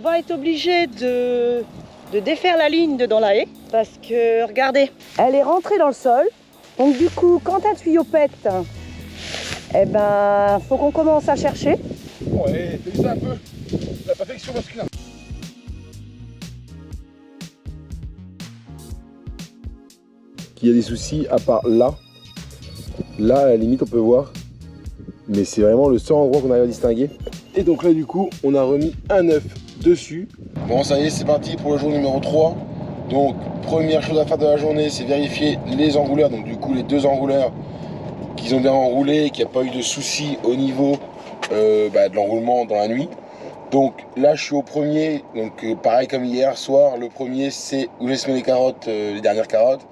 va être obligé de défaire la ligne de dans la haie parce que, regardez, elle est rentrée dans le sol. Donc du coup, quand un tuyau pète, eh ben, faut qu'on commence à chercher. Ouais, t'as vu ça un peu? La perfection masculine. Qu'il y a des soucis à part là. Là, à la limite, on peut voir. Mais c'est vraiment le seul endroit qu'on arrive à distinguer. Et donc là, du coup, on a remis un œuf dessus. Bon, ça y est, c'est parti pour le jour numéro 3. Donc, première chose à faire de la journée, c'est vérifier les enrouleurs. Donc, du coup, les deux enrouleurs qu'ils ont bien enroulé, qu'il n'y a pas eu de soucis au niveau de l'enroulement dans la nuit. Donc là, je suis au premier. Donc, pareil comme hier soir, le premier, c'est où j'ai semé les carottes, les dernières carottes.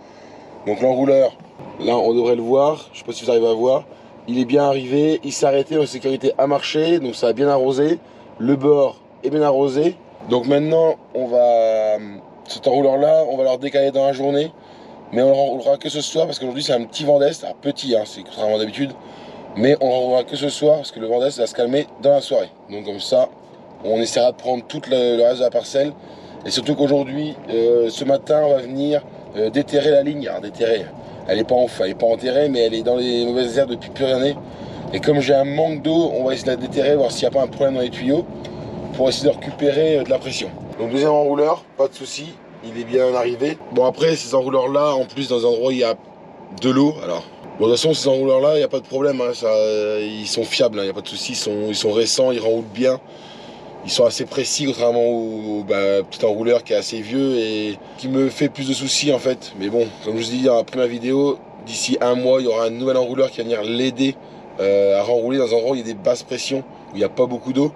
Donc, l'enrouleur, là, on devrait le voir. Je ne sais pas si vous arrivez à voir. Il est bien arrivé, il s'est arrêté en sécurité à marcher, donc ça a bien arrosé. Le bord est bien arrosé. Donc maintenant, on va, cet enrouleur-là, on va leur décaler dans la journée. Mais on ne l'enroulera que ce soir parce qu'aujourd'hui c'est un petit vent d'est, alors petit, hein, c'est contrairement d'habitude. Mais on ne l'enroulera que ce soir parce que le vent d'est va se calmer dans la soirée. Donc comme ça, on essaiera de prendre tout le reste de la parcelle. Et surtout qu'aujourd'hui, ce matin, on va venir déterrer la ligne. Alors déterrer. Elle n'est pas enterrée, mais elle est dans les mauvaises herbes depuis plusieurs années. Et comme j'ai un manque d'eau, on va essayer de la déterrer, voir s'il n'y a pas un problème dans les tuyaux, pour essayer de récupérer de la pression. Donc deuxième enrouleur, pas de souci, il est bien arrivé. Bon après, ces enrouleurs-là, en plus dans un endroit où il y a de l'eau, alors... Bon, de toute façon, ces enrouleurs-là, il n'y a pas de problème, hein, ils sont fiables, il n'y a pas de souci, ils sont récents, ils renroulent bien. Ils sont assez précis, contrairement au petit enrouleur qui est assez vieux et qui me fait plus de soucis en fait. Mais bon, comme je vous ai dit dans la première vidéo, d'ici un mois, il y aura un nouvel enrouleur qui va venir l'aider à renrouler dans un endroit où il y a des basses pressions, où il n'y a pas beaucoup d'eau.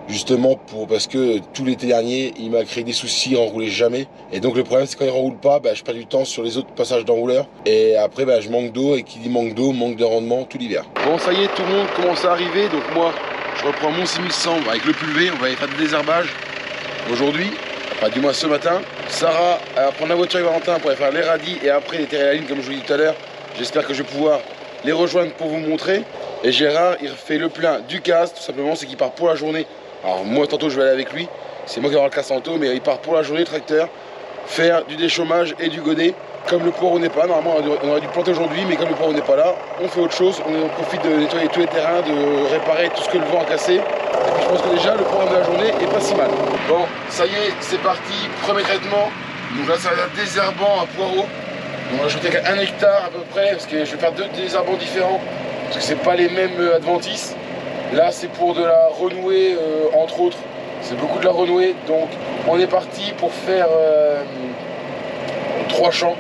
Justement parce que tout l'été dernier, il m'a créé des soucis, il renroulait jamais. Et donc le problème, c'est quand il renroule pas, je perds du temps sur les autres passages d'enrouleur. Et après, je manque d'eau, et qui dit manque d'eau, manque de rendement tout l'hiver. Bon, ça y est, tout le monde commence à arriver, donc moi... Je reprends mon 6100 avec le pulvé, on va aller faire du désherbage aujourd'hui, enfin du moins ce matin. Sarah va prendre la voiture avec Valentin pour aller faire les radis et après déterrer la ligne comme je vous l'ai dit tout à l'heure. J'espère que je vais pouvoir les rejoindre pour vous montrer. Et Gérard, il fait le plein du casse, tout simplement, c'est qu'il part pour la journée. Alors moi tantôt je vais aller avec lui, c'est moi qui vais avoir le casse tantôt, mais il part pour la journée, tracteur, faire du déchômage et du godet. Comme le poireau n'est pas, normalement on aurait dû planter aujourd'hui, mais comme le poireau n'est pas là, on fait autre chose, on profite de nettoyer tous les terrains, de réparer tout ce que le vent a cassé. Et puis je pense que déjà le programme de la journée est pas si mal. Bon, ça y est, c'est parti, premier traitement. Donc là ça va être désherbant à poireau. On va ajouter 1 hectare à peu près, parce que je vais faire deux désherbants différents, parce que c'est pas les mêmes adventices. Là c'est pour de la renouée entre autres, c'est beaucoup de la renouée, donc on est parti pour faire 3 champs.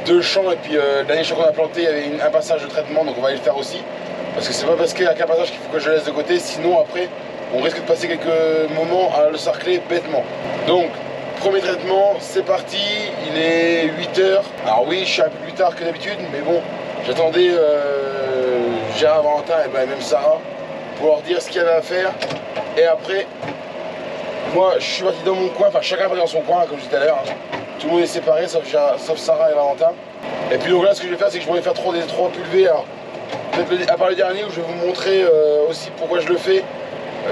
2 champs et puis le dernier champ qu'on a planté il y avait un passage de traitement, donc on va aller le faire aussi parce que c'est pas parce qu'il y a qu'un passage qu'il faut que je laisse de côté, sinon après on risque de passer quelques moments à le sarcler bêtement. Donc premier traitement, c'est parti, il est 8h. Alors oui, je suis un peu plus tard que d'habitude, mais bon, j'attendais Gérard, Valentin et même Sarah pour leur dire ce qu'il y avait à faire. Et après, moi je suis parti dans mon coin, enfin chacun est parti dans son coin comme je disais tout à l'heure. Tout le monde est séparé sauf Sarah et Valentin. Et puis donc là ce que je vais faire c'est que je vais faire trois pulvés. Alors peut-être à part le dernier où je vais vous montrer aussi pourquoi je le fais.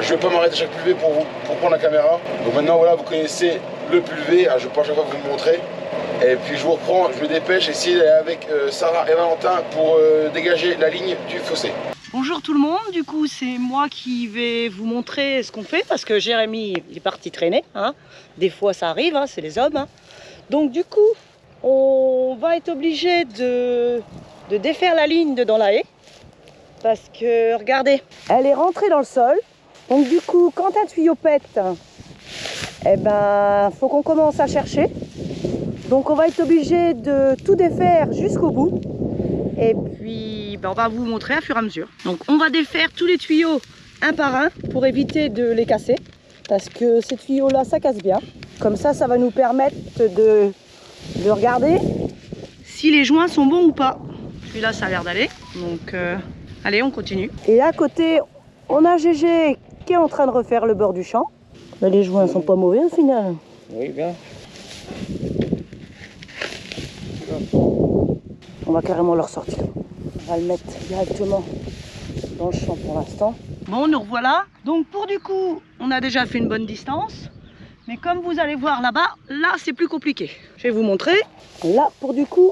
Je vais pas m'arrêter à chaque pulvé pour prendre la caméra. Donc maintenant voilà, vous connaissez le pulvé, je vais pas à chaque fois vous le montrer. Et puis je vous reprends, je me dépêche, essayer d'aller avec Sarah et Valentin pour dégager la ligne du fossé. Bonjour tout le monde, du coup c'est moi qui vais vous montrer ce qu'on fait parce que Jérémy il est parti traîner, hein. Des fois ça arrive, hein, c'est les hommes, hein. Donc du coup on va être obligé de défaire la ligne de dans la haie parce que regardez, elle est rentrée dans le sol. Donc du coup quand un tuyau pète, eh ben faut qu'on commence à chercher. Donc on va être obligé de tout défaire jusqu'au bout. Et puis on va vous montrer à fur et à mesure. Donc on va défaire tous les tuyaux un par un pour éviter de les casser. Parce que ces tuyaux là ça casse bien. Comme ça va nous permettre de regarder si les joints sont bons ou pas. Celui-là ça a l'air d'aller. Donc allez on continue. Et à côté on a Gégé qui est en train de refaire le bord du champ. Mais les joints sont pas mauvais au final. Oui bien. On va carrément le ressortir. On va le mettre directement dans le champ pour l'instant. Bon, nous revoilà. Donc pour du coup, on a déjà fait une bonne distance. Mais comme vous allez voir là-bas, là c'est plus compliqué. Je vais vous montrer. Là, pour du coup,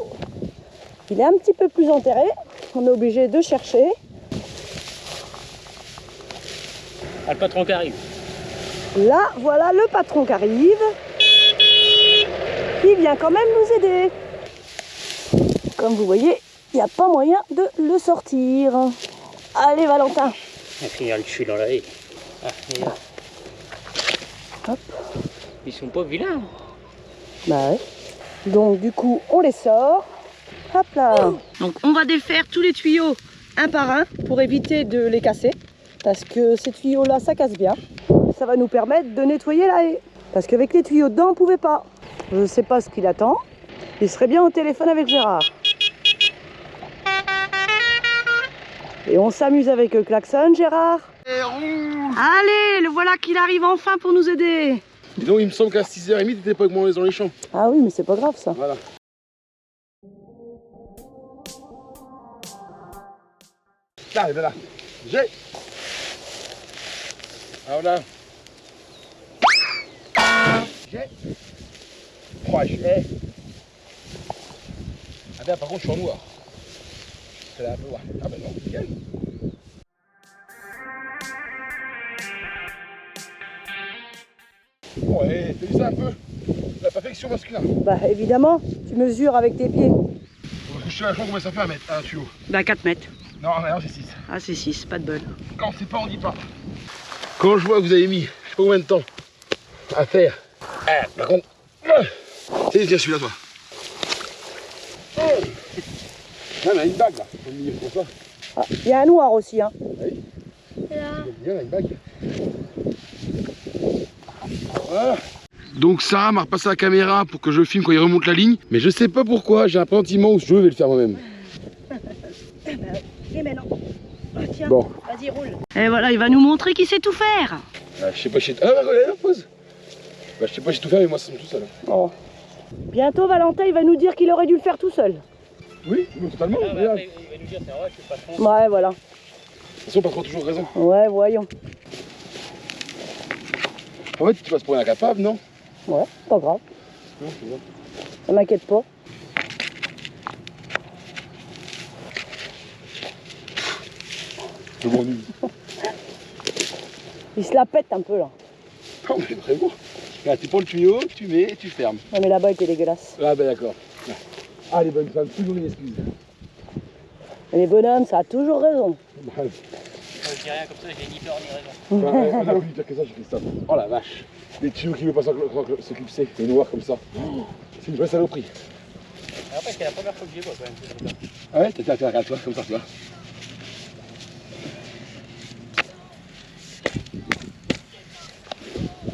il est un petit peu plus enterré. On est obligé de chercher. Ah, le patron qui arrive. Là, voilà le patron qui arrive. Il vient quand même nous aider. Comme vous voyez, il n'y a pas moyen de le sortir. Allez Valentin. On va finir le tuer dans la haie. Ah, et là. Hop. Ils sont pas vilains. Bah ouais. Donc du coup, on les sort. Hop là. Donc on va défaire tous les tuyaux un par un pour éviter de les casser. Parce que ces tuyaux-là, ça casse bien. Ça va nous permettre de nettoyer la haie. Parce qu'avec les tuyaux dedans, on ne pouvait pas. Je ne sais pas ce qu'il attend. Il serait bien au téléphone avec Gérard. Et on s'amuse avec le klaxon, Gérard. Allez, le voilà qu'il arrive enfin pour nous aider. Et donc il me semble qu'à 6h30, t'étais pas avec moi dans les champs. Ah oui, mais c'est pas grave ça. Voilà. Là, et voilà. J'ai. Ah voilà. J'ai. Proche. Ah ben par contre je suis en noir. C'est là un peu noir. Ah ben non, nickel. Bon, et t'as vu ça un peu? La perfection masculin. Bah évidemment, tu mesures avec tes pieds. Je sais à combien ça fait un mètre, un tuyau. Bah 4 mètres. Non, non, c'est 6. Ah c'est 6, pas de bol. Quand c'est pas, on dit pas. Quand je vois que vous avez mis, je sais pas combien de temps à faire. Par contre, c'est tiens celui-là toi. Non, mais il y a une bague là, au milieu, comme ça. Ah, il y a un noir aussi, hein. Oui. Il y a une bague. Voilà. Donc Sarah m'a repassé la caméra pour que je filme quand il remonte la ligne. Mais je sais pas pourquoi, j'ai un pressentiment où je vais le faire moi-même. Et maintenant. Oh, tiens, bon. vas-y, roule. Et voilà, il va nous montrer qu'il sait tout faire. Je sais pas, regarde, pause. Je sais pas, j'ai tout fait, mais moi, ça me tout seul. Oh. Bientôt, Valentin, il va nous dire qu'il aurait dû le faire tout seul. Oui, totalement. Ah, bah, après, il va nous dire, c'est vrai, je suis patron. Ouais, voilà. De toute façon, patron a toujours raison. Ouais, voyons. En fait, tu passes pour un incapable, non? Ouais, pas grave. Non, c'est bon. Ça m'inquiète pas. Je m'ennuie. Il se la pète un peu là. Non, mais vraiment. Là, tu prends le tuyau, tu mets et tu fermes. Ouais, mais là-bas, il était dégueulasse. Ah, ben d'accord. Ah, les bonnes femmes, toujours une excuse. Et les bonhommes, ça a toujours raison. Je dis rien comme ça, j'ai ni peur ni raison. On a plus pire que ça chez Christophe. Oh la vache. Les tuyaux qui ne veulent pas s'éclipser, les noirs comme ça. C'est une vraie saloperie. Après, c'est la première fois que j'y vois quand même. Ah ouais, t'as regarde toi, comme ça, tu vois.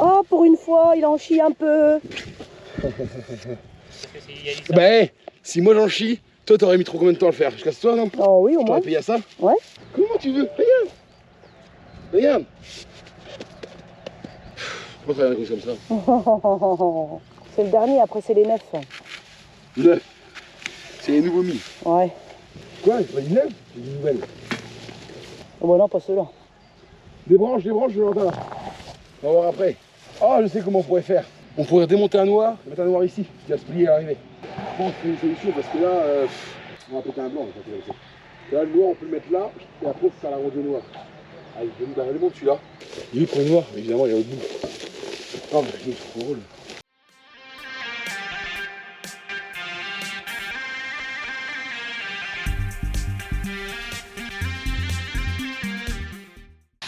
Oh, pour une fois, il en chie un peu. Ben, si moi j'en chie, toi t'aurais mis trop combien de temps à le faire? Je casse toi, non? Oh oui, au moins. T'aurais payé à ça? Ouais. Comment tu veux? Regarde. Regarde. Pourquoi t'as rien comme ça? C'est le dernier, après c'est les 9. 9. C'est les nouveaux mis. Ouais. Quoi? C'est pas une 9? C'est une nouvelle. Oh bah non, pas ceux-là. Débranche, je l'entends là. On va voir après. Oh, je sais comment on pourrait faire. On pourrait démonter un noir, mettre un noir ici, qui va se plier à l'arrivée. Je pense que c'est une solution parce que là, on va péter un blanc. Là, le noir, on peut le mettre là, et après, on peut faire la ronde noire. Allez, je vais nous le monde celui-là. Il est pour le noir, évidemment, il est au bout. Oh, mais c'est trop drôle.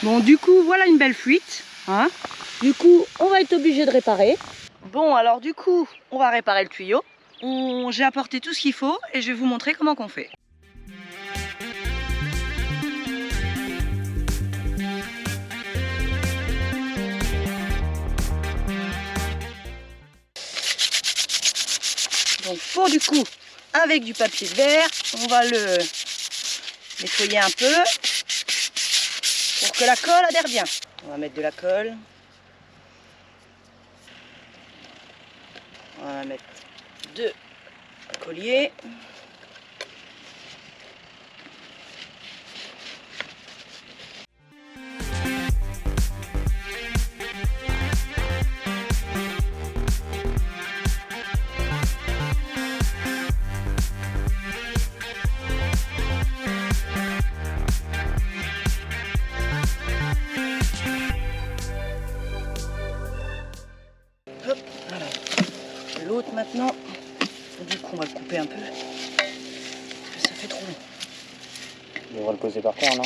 Bon, du coup, voilà une belle fuite. Hein. Du coup, on va être obligé de réparer. Bon, alors du coup, on va réparer le tuyau. J'ai apporté tout ce qu'il faut et je vais vous montrer comment qu'on fait. Donc pour du coup, avec du papier de verre, on va le nettoyer un peu pour que la colle adhère bien. On va mettre de la colle. On va mettre 2 colliers. l'autre maintenant. Du coup, on va le couper un peu. Ça fait trop long. On va le poser par terre, non?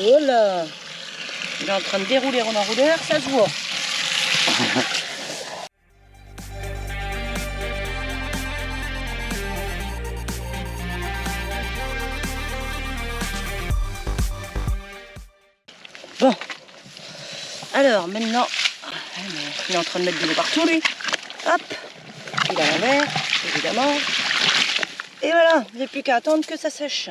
Voilà. Il est en train de dérouler en enrouleur, ça se voit. Bon. Alors maintenant, il est en train de mettre de l'eau partout lui. Hop. Il a l'envers, évidemment. Et voilà, il n'y a plus qu'à attendre que ça sèche.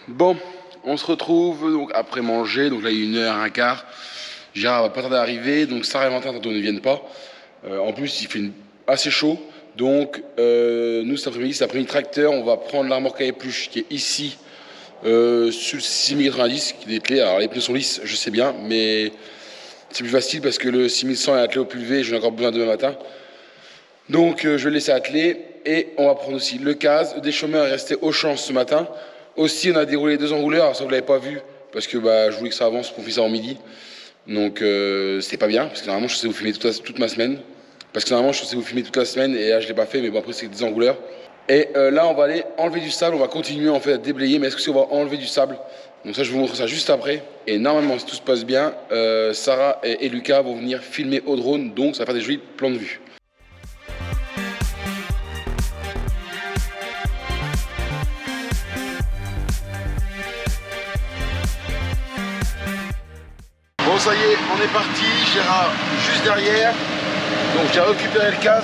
Bon, on se retrouve donc après manger, donc là il est 1h15. Gérard va pas tarder à arriver, donc Sarah et Valentin tantôt ne viennent pas. En plus il fait assez chaud, donc nous cet après-midi tracteur, on va prendre la remorque à épluche qui est ici sur le 6090 qui est dételé. Alors les pneus sont lisses, je sais bien, mais c'est plus facile parce que le 6100 est attelé au pulvé, j'en ai encore besoin demain matin. Donc je vais le laisser atteler et on va prendre aussi le CAS. Le déchômeur est resté au champ ce matin. Aussi, on a déroulé 2 enrouleurs, alors ça vous l'avez pas vu, parce que je voulais que ça avance pour faire ça en midi. Donc c'est pas bien, parce que normalement je sais vous filmer toute ma semaine. Parce que normalement je sais vous filmer toute la semaine, et là je l'ai pas fait, mais bon après c'est des enrouleurs. Et là on va aller enlever du sable, on va continuer en fait à déblayer, mais est-ce que si on va enlever du sable? Donc ça je vous montre ça juste après. Et normalement si tout se passe bien, Sarah et Lucas vont venir filmer au drone, donc ça va faire des jolis plans de vue. Bon ça y est, on est parti, Gérard juste derrière, donc j'ai récupéré le CAS,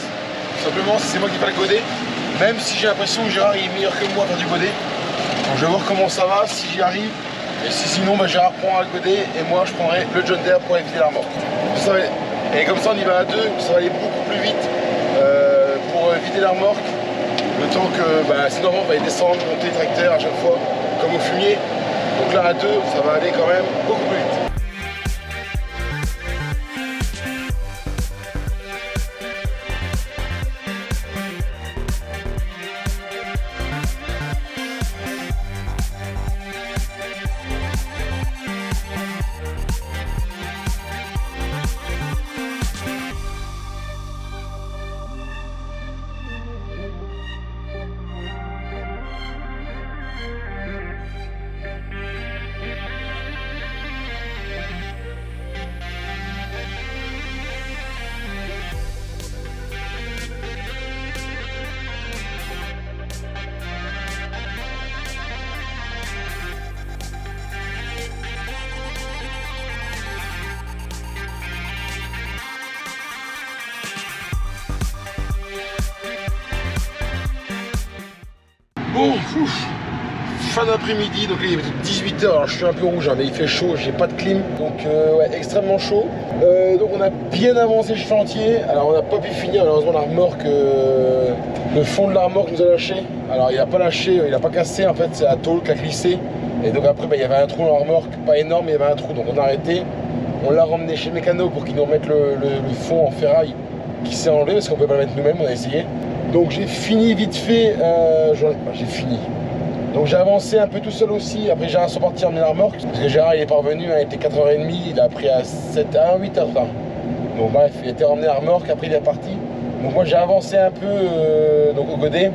simplement c'est moi qui vais le goder, même si j'ai l'impression que Gérard est meilleur que moi à faire du godet. Donc je vais voir comment ça va, si j'y arrive, et si sinon Gérard prendra le godet et moi je prendrai le John Deere pour éviter la remorque. Et comme ça on y va à deux, ça va aller beaucoup plus vite pour vider la remorque, le temps que sinon on va y descendre, monter le tracteur à chaque fois, comme au fumier. Donc là à deux, ça va aller quand même beaucoup plus vite. Bon, fin d'après-midi, donc là il est 18h, alors je suis un peu rouge, hein, mais il fait chaud, j'ai pas de clim, donc ouais, extrêmement chaud. Donc on a bien avancé le chantier, alors on n'a pas pu finir, malheureusement la remorque, le fond de la remorque nous a lâché. Alors il a pas lâché, il a pas cassé, en fait c'est la tôle qui a glissé. Et donc après il y avait un trou dans la remorque, pas énorme, mais il y avait un trou, donc on a arrêté. On l'a ramené chez Mécano pour qu'ils nous remettent le fond en ferraille qui s'est enlevé, parce qu'on peut pas le mettre nous-mêmes, on a essayé. Donc j'ai fini vite fait, j'ai fini. Donc j'ai avancé un peu tout seul aussi, après Gérard sont partis emmener la remorque, parce que Gérard il est parvenu, il était 4h30, il a pris à 8h. Donc bref, il était emmené la remorque, après il est parti. Donc moi j'ai avancé un peu donc au godet.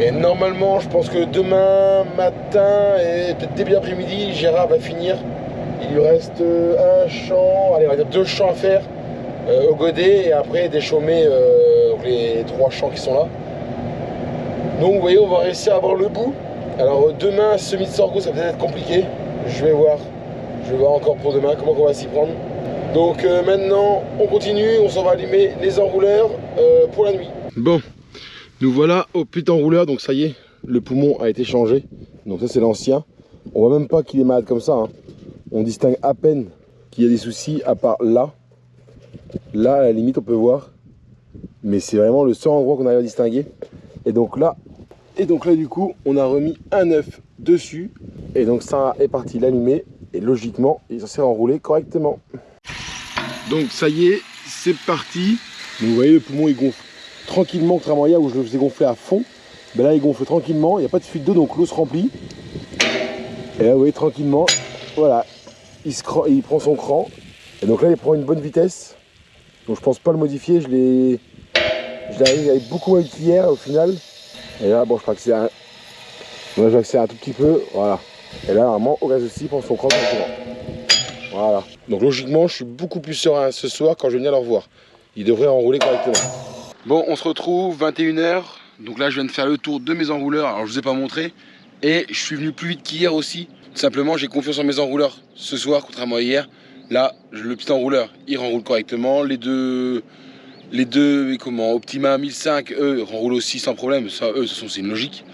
Et normalement je pense que demain matin et peut-être début d'après-midi, Gérard va finir. Il lui reste un champ, allez on va dire 2 champs à faire au godet et après déchaumer donc les 3 champs qui sont là. Donc vous voyez on va réussir à avoir le bout. Alors demain semis de sorgho ça va peut-être être compliqué. Je vais voir encore pour demain comment on va s'y prendre. Donc maintenant on continue, on s'en va allumer les enrouleurs pour la nuit. Bon, nous voilà au putain enrouleur, donc ça y est, le poumon a été changé. Donc ça c'est l'ancien. On voit même pas qu'il est malade comme ça, hein. On distingue à peine qu'il y a des soucis à part là. Là à la limite on peut voir. mais c'est vraiment le seul endroit qu'on arrive à distinguer. Et donc là du coup, on a remis un œuf dessus. Et donc ça est parti l'allumer. Et logiquement, il est censé enrouler correctement. Donc ça y est, c'est parti. Donc vous voyez, le poumon il gonfle tranquillement, contrairement à hier où je le faisais gonfler à fond. Ben là il gonfle tranquillement, il n'y a pas de fuite d'eau, donc l'eau se remplit. Et là vous voyez tranquillement, voilà, il prend son cran. Et donc là il prend une bonne vitesse. Donc je pense pas le modifier, je l'ai arrivé avec beaucoup moins vite hier au final. Et là bon je crois que c'est un. Moi j'accélère un tout petit peu, voilà. Et là normalement au reste aussi il prend son cran tranquillement. Voilà. Donc logiquement je suis beaucoup plus serein ce soir quand je vais venir le revoir. Il devrait enrouler correctement. Bon, on se retrouve 21 h. Donc là je viens de faire le tour de mes enrouleurs. Alors je vous ai pas montré. Et je suis venu plus vite qu'hier aussi. Tout simplement j'ai confiance en mes enrouleurs ce soir contrairement à hier. Là le petit enrouleur il renroule correctement. Les deux Optima 1005 eux renroulent aussi sans problème. Ça eux de toute façon c'est une logique.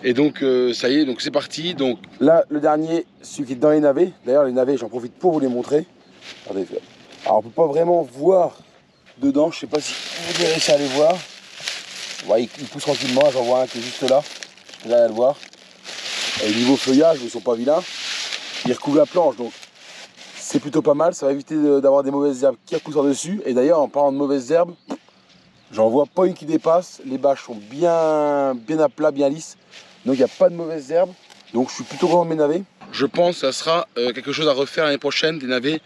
Et donc ça y est, donc c'est parti. Donc là le dernier, celui qui est dans les navets. D'ailleurs les navets j'en profite pour vous les montrer. Regardez. Alors on peut pas vraiment voir dedans, je sais pas si vous avez réussi à les voir. Ouais, il pousse tranquillement, j'en vois un qui est juste là. Vous allez le voir. Et niveau feuillage, ils sont pas vilains. Ils recouvrent la planche, donc c'est plutôt pas mal. Ça va éviter d'avoir des mauvaises herbes qui repoussent par-dessus. Et d'ailleurs, en parlant de mauvaises herbes, j'en vois pas une qui dépasse. Les bâches sont bien à plat, bien lisses. Donc il n'y a pas de mauvaises herbes. Donc je suis plutôt content de mes navets. Je pense que ça sera quelque chose à refaire l'année prochaine, des navets.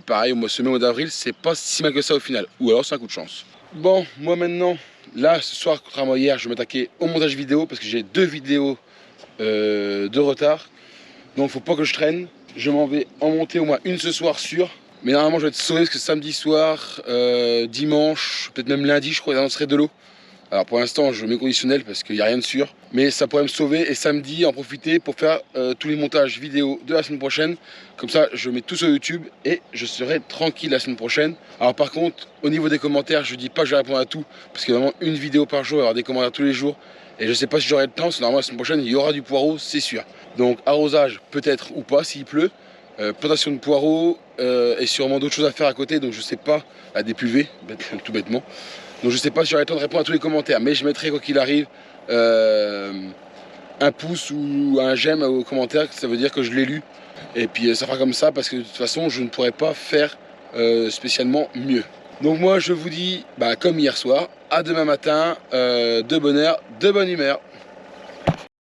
Pareil, au mois d'avril, c'est pas si mal que ça au final. Ou alors c'est un coup de chance. Bon, moi maintenant, là, ce soir, contrairement à hier, je vais m'attaquer au montage vidéo parce que j'ai 2 vidéos de retard. Donc faut pas que je traîne. Je m'en vais en monter au moins une ce soir sûr. Mais normalement, je vais être sauvé parce que samedi soir, dimanche, peut-être même lundi, je crois, j'annoncerai de l'eau. Alors pour l'instant je mets conditionnel parce qu'il n'y a rien de sûr. Mais ça pourrait me sauver et samedi en profiter pour faire tous les montages vidéo de la semaine prochaine. Comme ça je mets tout sur YouTube et je serai tranquille la semaine prochaine. Alors par contre au niveau des commentaires je dis pas que je vais répondre à tout. Parce qu'il y a vraiment une vidéo par jour, il y aura des commentaires tous les jours. Et je sais pas si j'aurai le temps, parce que normalement la semaine prochaine il y aura du poireau, c'est sûr. Donc arrosage peut-être ou pas s'il pleut. Plantation de poireaux et sûrement d'autres choses à faire à côté. Donc je sais pas, à des puvées, tout bêtement. Donc je sais pas si j'aurai le temps de répondre à tous les commentaires, mais je mettrai quoi qu'il arrive un pouce ou un j'aime aux commentaires, ça veut dire que je l'ai lu. Et puis ça fera comme ça parce que de toute façon je ne pourrai pas faire spécialement mieux. Donc moi je vous dis, comme hier soir, à demain matin, de bonne heure, de bonne humeur.